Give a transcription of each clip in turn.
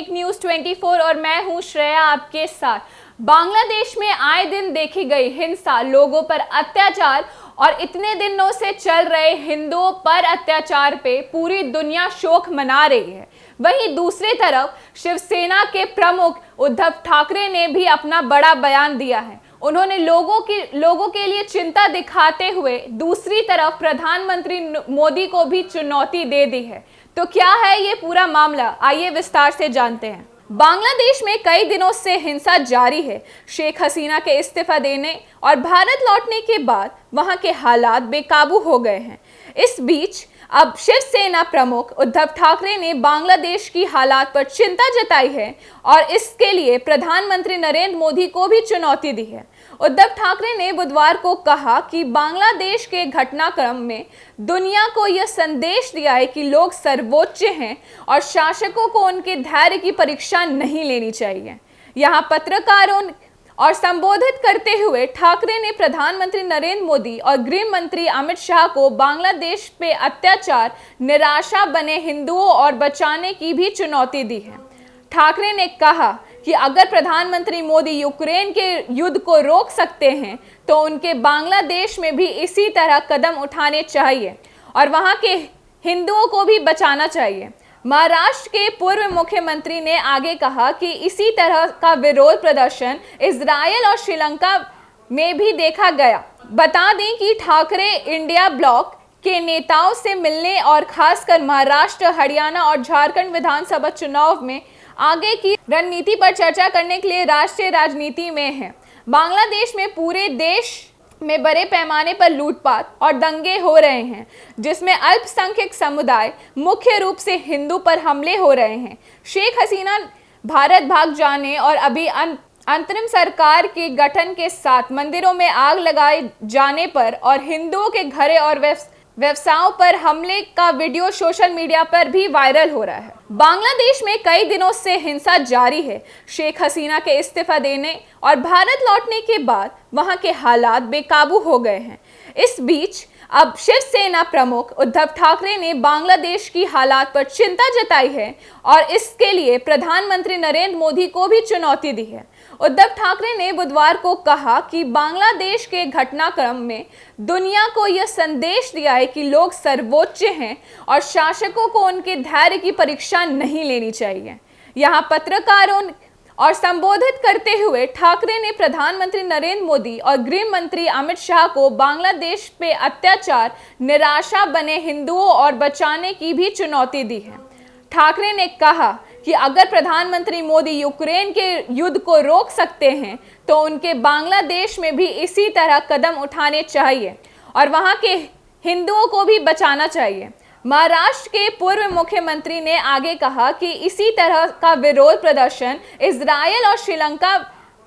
एक न्यूज़ 24 और मैं हूं श्रेया आपके साथ। बांग्लादेश में आए दिन देखी गई हिंसा, लोगों पर अत्याचार और इतने दिनों से चल रहे हिंदुओं पर अत्याचार पे पूरी दुनिया शोक मना रही है। वहीं दूसरी तरफ शिवसेना के प्रमुख उद्धव ठाकरे ने भी अपना बड़ा बयान दिया है। उन्होंने लोगों के लिए चिंता दिखाते हुए दूसरी तरफ प्रधानमंत्री मोदी को भी चुनौती दे दी है। तो क्या है ये पूरा मामला, आइए विस्तार से जानते हैं। बांग्लादेश में कई दिनों से हिंसा जारी है। शेख हसीना के इस्तीफा देने और भारत लौटने के बाद वहां के हालात बेकाबू हो गए हैं। इस बीच अब शिवसेना प्रमुख उद्धव ठाकरे ने बांग्लादेश की हालात पर चिंता जताई है और इसके लिए प्रधानमंत्री नरेंद्र मोदी को भी चुनौती दी है। उद्धव ठाकरे ने बुधवार को कहा कि बांग्लादेश के घटनाक्रम में दुनिया को यह संदेश दिया है कि लोग सर्वोच्च हैं और शासकों को उनके धैर्य की परीक्षा नहीं लेनी चाहिए। यहाँ पत्रकारों और संबोधित करते हुए ठाकरे ने प्रधानमंत्री नरेंद्र मोदी और गृह मंत्री अमित शाह को बांग्लादेश पे अत्याचार, निराशा बने हिंदुओं और बचाने की भी चुनौती दी है। ठाकरे ने कहा कि अगर प्रधानमंत्री मोदी यूक्रेन के युद्ध को रोक सकते हैं तो उनके बांग्लादेश में भी इसी तरह कदम उठाने चाहिए और वहां के हिंदुओं को भी बचाना चाहिए। महाराष्ट्र के पूर्व मुख्यमंत्री ने आगे कहा कि इसी तरह का विरोध प्रदर्शन इजरायल और श्रीलंका में भी देखा गया। बता दें कि ठाकरे इंडिया ब्लॉक के नेताओं से मिलने और खासकर महाराष्ट्र, हरियाणा और झारखंड विधानसभा चुनाव में आगे की रणनीति पर चर्चा करने के लिए राष्ट्रीय राजनीति में है। बांग्लादेश में पूरे देश में बड़े पैमाने पर लूटपाट और दंगे हो रहे हैं, जिसमें अल्पसंख्यक समुदाय, मुख्य रूप से हिंदू पर हमले हो रहे हैं। शेख हसीना भारत भाग जाने और अभी अंतरिम सरकार के गठन के साथ मंदिरों में आग लगाए जाने पर और हिंदुओं के घरों और व्यवसायों पर हमले का वीडियो सोशल मीडिया पर भी वायरल हो रहा है। बांग्लादेश में कई दिनों से हिंसा जारी है। शेख हसीना के इस्तीफा देने और भारत लौटने के बाद वहां के हालात बेकाबू हो गए हैं। इस बीच अब शिवसेना प्रमुख उद्धव ठाकरे ने बांग्लादेश की हालात पर चिंता जताई है और इसके लिए प्रधानमंत्री नरेंद्र मोदी को भी चुनौती दी है। उद्धव ठाकरे ने बुधवार को कहा कि बांग्लादेश के घटनाक्रम में दुनिया को यह संदेश दिया है कि लोग सर्वोच्च हैं और शासकों को उनके धैर्य की परीक्षा नहीं लेनी चाहिए। यहाँ पत्रकारों और संबोधित करते हुए ठाकरे ने प्रधानमंत्री नरेंद्र मोदी और गृह मंत्री अमित शाह को बांग्लादेश पे अत्याचार, निराशा बने हिंदुओं और बचाने की भी चुनौती दी है। ठाकरे ने कहा कि अगर प्रधानमंत्री मोदी यूक्रेन के युद्ध को रोक सकते हैं तो उनके बांग्लादेश में भी इसी तरह कदम उठाने चाहिए और वहां के हिंदुओं को भी बचाना चाहिए। महाराष्ट्र के पूर्व मुख्यमंत्री ने आगे कहा कि इसी तरह का विरोध प्रदर्शन इजरायल और श्रीलंका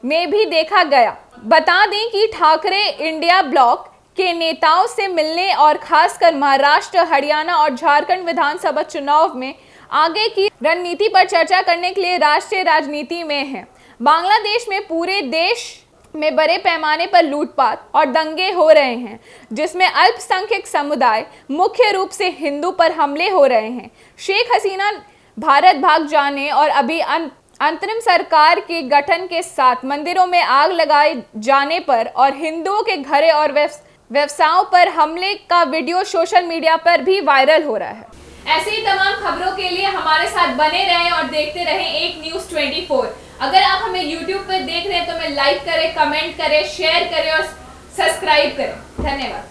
में भी देखा गया। बता दें कि ठाकरे इंडिया ब्लॉक के नेताओं से मिलने और खासकर महाराष्ट्र, हरियाणा और झारखंड विधानसभा चुनाव में आगे की रणनीति पर चर्चा करने के लिए राष्ट्रीय राजनीति में है। बांग्लादेश में पूरे देश में बड़े पैमाने पर लूटपाट और दंगे हो रहे हैं, जिसमें अल्पसंख्यक समुदाय, मुख्य रूप से हिंदू पर हमले हो रहे हैं। शेख हसीना भारत भाग जाने और अभी अंतरिम सरकार के गठन के साथ मंदिरों में आग लगाए जाने पर और हिंदुओं के घरों और व्यवसायों पर हमले का वीडियो सोशल मीडिया पर भी वायरल हो रहा है। ऐसे ही तमाम खबरों के लिए हमारे साथ बने रहें और देखते रहें एक न्यूज़ 24। अगर आप हमें YouTube पर देख रहे हैं तो हमें लाइक करें, कमेंट करें, शेयर करें और सब्सक्राइब करें। धन्यवाद।